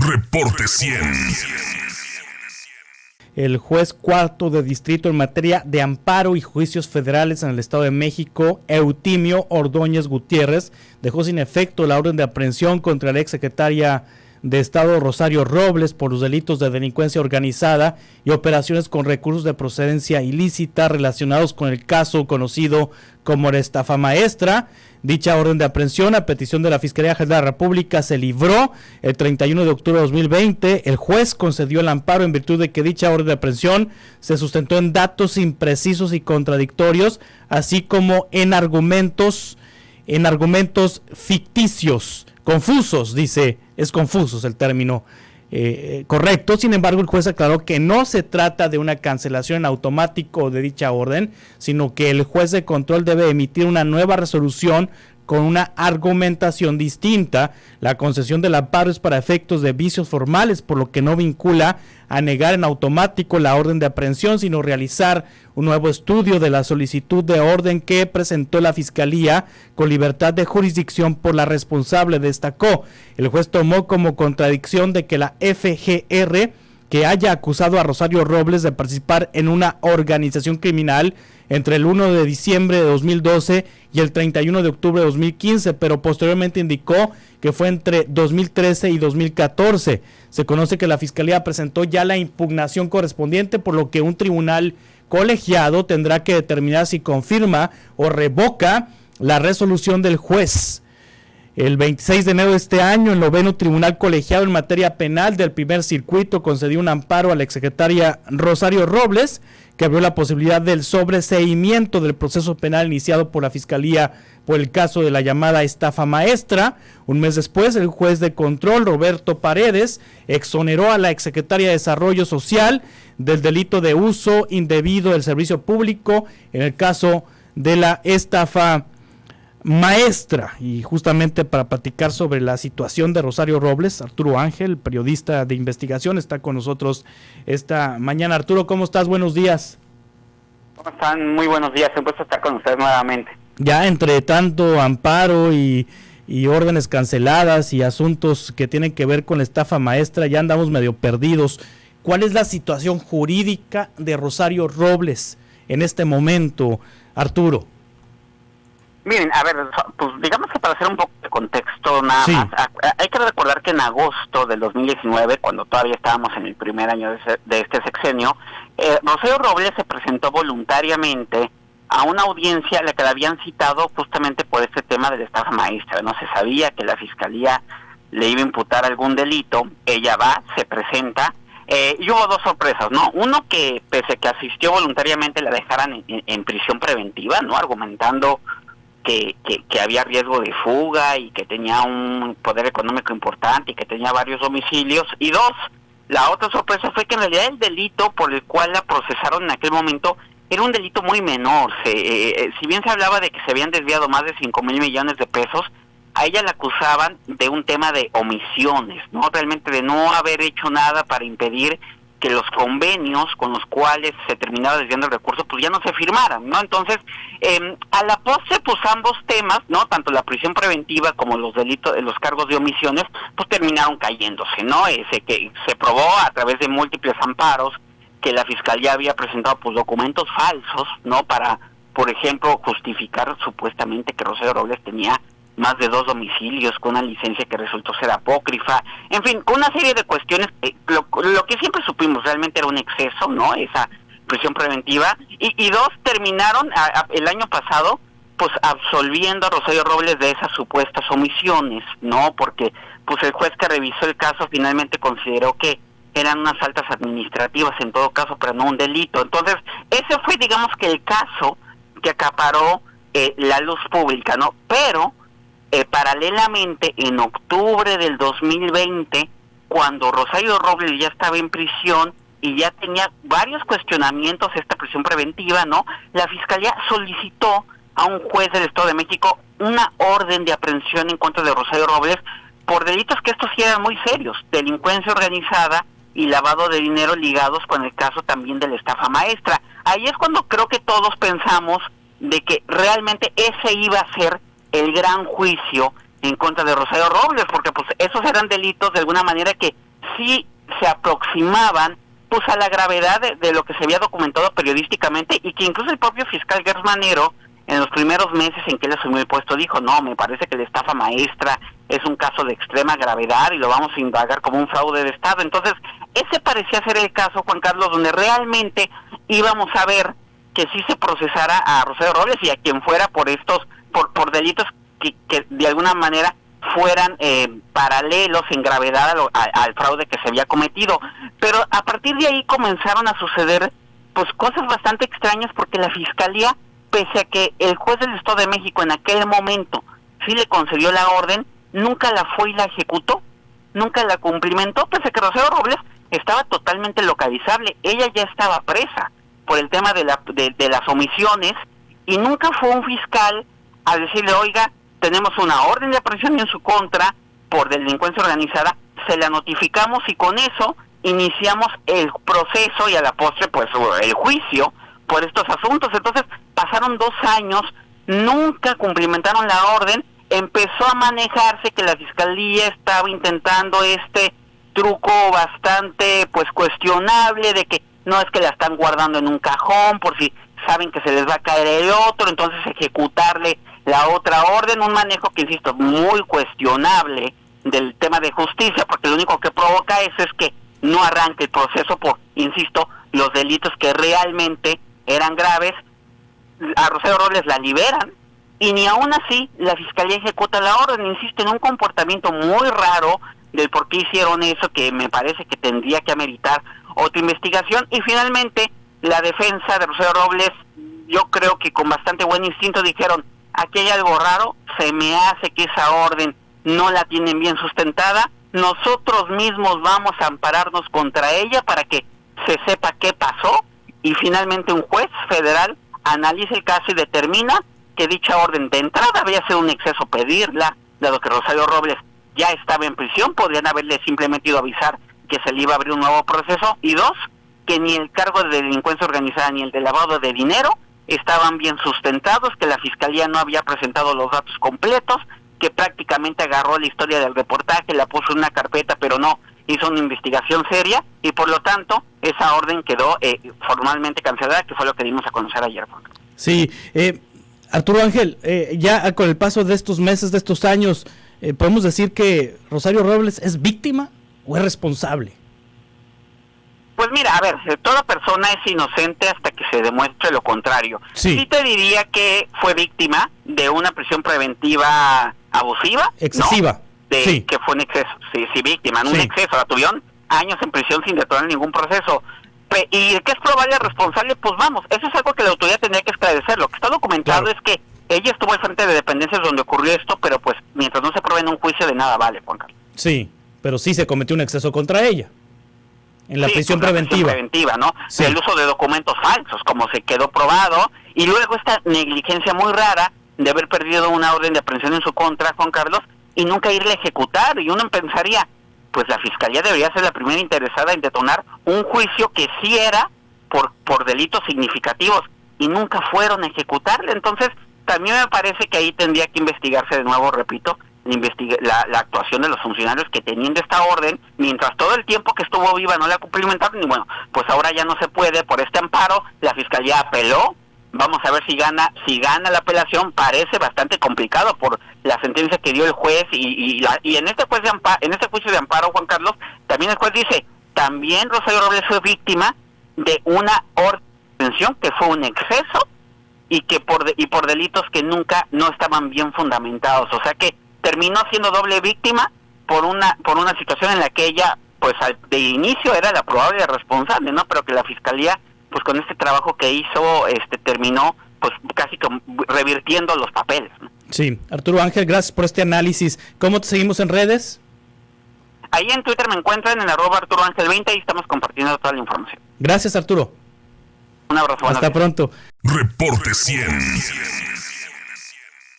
Reporte 100. El juez cuarto de distrito en materia de amparo y juicios federales en el Estado de México, Eutimio Ordóñez Gutiérrez, dejó sin efecto la orden de aprehensión contra la exsecretaria de Estado Rosario Robles por los delitos de delincuencia organizada y operaciones con recursos de procedencia ilícita relacionados con el caso conocido como la estafa maestra. Dicha orden de aprehensión, a petición de la Fiscalía General de la República, se libró el 31 de octubre de 2020. El juez concedió el amparo en virtud de que dicha orden de aprehensión se sustentó en datos imprecisos y contradictorios, así como en argumentos ficticios, confusos, dice, es confusos el término correcto. Sin embargo, el juez aclaró que no se trata de una cancelación en automático de dicha orden, sino que el juez de control debe emitir una nueva resolución con una argumentación distinta. La concesión del amparo es para efectos de vicios formales, por lo que no vincula a negar en automático la orden de aprehensión, sino realizar un nuevo estudio de la solicitud de orden que presentó la Fiscalía con libertad de jurisdicción por la responsable, destacó. El juez tomó como contradicción de que la FGR, que haya acusado a Rosario Robles de participar en una organización criminal entre el 1 de diciembre de 2012 y el 31 de octubre de 2015, pero posteriormente indicó que fue entre 2013 y 2014. Se conoce que la Fiscalía presentó ya la impugnación correspondiente, por lo que un tribunal colegiado tendrá que determinar si confirma o revoca la resolución del juez. El 26 de enero de este año, el noveno tribunal colegiado en materia penal del primer circuito concedió un amparo a la exsecretaria Rosario Robles, que abrió la posibilidad del sobreseimiento del proceso penal iniciado por la Fiscalía por el caso de la llamada estafa maestra. Un mes después, el juez de control, Roberto Paredes, exoneró a la exsecretaria de Desarrollo Social del delito de uso indebido del servicio público en el caso de la estafa maestra. Y justamente para platicar sobre la situación de Rosario Robles, Arturo Ángel, periodista de investigación, está con nosotros esta mañana. Arturo, ¿cómo estás? Buenos días. ¿Cómo están? Muy buenos días, un gusto estar con ustedes nuevamente. Ya entre tanto amparo y órdenes canceladas y asuntos que tienen que ver con la estafa maestra, ya andamos medio perdidos. ¿Cuál es la situación jurídica de Rosario Robles en este momento, Arturo? Miren, a ver, pues digamos que para hacer un poco de contexto nada más, hay que recordar que en agosto del 2019, cuando todavía estábamos en el primer año de este sexenio, Rosario Robles se presentó voluntariamente a una audiencia a la que la habían citado justamente por este tema de la estafa maestra. No se sabía que la Fiscalía le iba a imputar algún delito. Ella va, se presenta, y hubo dos sorpresas, ¿no? Uno, que pese a que asistió voluntariamente la dejaran en prisión preventiva, ¿no? Argumentando que había riesgo de fuga y que tenía un poder económico importante y que tenía varios domicilios. Y dos, la otra sorpresa fue que en realidad el delito por el cual la procesaron en aquel momento era un delito muy menor. Si bien se hablaba de que se habían desviado más de 5,000 millones de pesos, a ella la acusaban de un tema de omisiones, ¿no? Realmente de no haber hecho nada para impedir que los convenios con los cuales se terminaba desviando el recurso pues ya no se firmaran, ¿no? Entonces, a la postre, pues ambos temas, ¿no? Tanto la prisión preventiva como los delitos, los cargos de omisiones, pues terminaron cayéndose, ¿no? Que se probó a través de múltiples amparos que la Fiscalía había presentado pues documentos falsos, ¿no? Para, por ejemplo, justificar supuestamente que Rosario Robles tenía más de 2 domicilios, con una licencia que resultó ser apócrifa, en fin, con una serie de cuestiones. Lo que siempre supimos realmente era un exceso, ¿no? Esa prisión preventiva, y dos, terminaron el año pasado pues absolviendo a Rosario Robles de esas supuestas omisiones, ¿no? Porque pues el juez que revisó el caso finalmente consideró que eran unas faltas administrativas en todo caso, pero no un delito. Entonces, ese fue, digamos, que el caso que acaparó la luz pública, ¿no? Pero paralelamente, en octubre del 2020, cuando Rosario Robles ya estaba en prisión y ya tenía varios cuestionamientos esta prisión preventiva, ¿no? La Fiscalía solicitó a un juez del Estado de México una orden de aprehensión en contra de Rosario Robles por delitos que estos sí eran muy serios: delincuencia organizada y lavado de dinero, ligados con el caso también de la estafa maestra. Ahí es cuando creo que todos pensamos de que realmente ese iba a ser el gran juicio en contra de Rosario Robles, porque pues esos eran delitos de alguna manera que sí se aproximaban pues a la gravedad de lo que se había documentado periodísticamente, y que incluso el propio fiscal Gers Manero, en los primeros meses en que él asumió el puesto, dijo: no, me parece que la estafa maestra es un caso de extrema gravedad y lo vamos a indagar como un fraude de Estado. Entonces, ese parecía ser el caso, Juan Carlos, donde realmente íbamos a ver que sí se procesara a Rosario Robles y a quien fuera por por delitos que de alguna manera fueran paralelos en gravedad al fraude que se había cometido. Pero a partir de ahí comenzaron a suceder pues cosas bastante extrañas, porque la Fiscalía, pese a que el juez del Estado de México en aquel momento sí le concedió la orden, nunca la fue y la ejecutó, nunca la cumplimentó, pese a que Rosario Robles estaba totalmente localizable. Ella ya estaba presa por el tema de las omisiones, y nunca fue un fiscal a decirle: oiga, tenemos una orden de aprehensión en su contra por delincuencia organizada, se la notificamos y con eso iniciamos el proceso y a la postre pues el juicio por estos asuntos. Entonces pasaron 2 años, nunca cumplimentaron la orden. Empezó a manejarse que la Fiscalía estaba intentando este truco bastante pues cuestionable de que no, es que la están guardando en un cajón por si saben que se les va a caer el otro, entonces ejecutarle la otra orden. Un manejo que, insisto, muy cuestionable del tema de justicia, porque lo único que provoca es que no arranque el proceso por, insisto, los delitos que realmente eran graves. A Rosario Robles la liberan y ni aún así la Fiscalía ejecuta la orden. Insisto, en un comportamiento muy raro del por qué hicieron eso, que me parece que tendría que ameritar otra investigación. Y finalmente la defensa de Rosario Robles, yo creo que con bastante buen instinto dijeron: aquí hay algo raro, se me hace que esa orden no la tienen bien sustentada, nosotros mismos vamos a ampararnos contra ella para que se sepa qué pasó. Y finalmente un juez federal analiza el caso y determina que dicha orden de entrada había sido un exceso pedirla, dado que Rosario Robles ya estaba en prisión, podrían haberle simplemente ido a avisar que se le iba a abrir un nuevo proceso, y 2, que ni el cargo de delincuencia organizada ni el de lavado de dinero estaban bien sustentados, que la Fiscalía no había presentado los datos completos, que prácticamente agarró la historia del reportaje, la puso en una carpeta, pero no hizo una investigación seria, y por lo tanto esa orden quedó formalmente cancelada, que fue lo que dimos a conocer ayer. Sí, Arturo Ángel, ya con el paso de estos meses, de estos años, ¿podemos decir que Rosario Robles es víctima o es responsable? Pues mira, a ver, toda persona es inocente hasta que se demuestre lo contrario. Sí te diría que fue víctima de una prisión preventiva abusiva, excesiva, ¿no? Sí. Que fue un exceso, sí, víctima, no un exceso, la tuvieron años en prisión sin detonar ningún proceso. ¿Y que es probable responsable? Pues vamos, eso es algo que la autoridad tendría que esclarecer. Lo que está documentado es que ella estuvo al frente de dependencias donde ocurrió esto, pero pues mientras no se pruebe en un juicio, de nada vale, Juan Carlos. Sí, pero sí se cometió un exceso contra ella en la prisión preventiva. La prisión preventiva, ¿no? Sí. El uso de documentos falsos, como se quedó probado, y luego esta negligencia muy rara de haber perdido una orden de aprehensión en su contra, Juan Carlos, y nunca irle a ejecutar. Y uno pensaría, pues la Fiscalía debería ser la primera interesada en detonar un juicio que sí era por delitos significativos, y nunca fueron a ejecutarle. Entonces, también me parece que ahí tendría que investigarse de nuevo, repito, la actuación de los funcionarios que teniendo esta orden, mientras todo el tiempo que estuvo viva no la cumplimentaron, y bueno, pues ahora ya no se puede por este amparo. La Fiscalía apeló, vamos a ver si gana la apelación. Parece bastante complicado por la sentencia que dio el juez, y en este juicio de amparo, Juan Carlos, también el juez dice: también Rosario Robles fue víctima de una orden de detención que fue un exceso y que por delitos que nunca no estaban bien fundamentados. O sea que terminó siendo doble víctima por una situación en la que ella, pues de inicio era la probable responsable, ¿no? Pero que la Fiscalía, pues con este trabajo que hizo, terminó pues casi revirtiendo los papeles, ¿no? Sí, Arturo Ángel, gracias por este análisis. ¿Cómo te seguimos en redes? Ahí en Twitter me encuentran en @ArturoAngel20 y estamos compartiendo toda la información. Gracias, Arturo. Un abrazo. Hasta pronto. Reporte 100.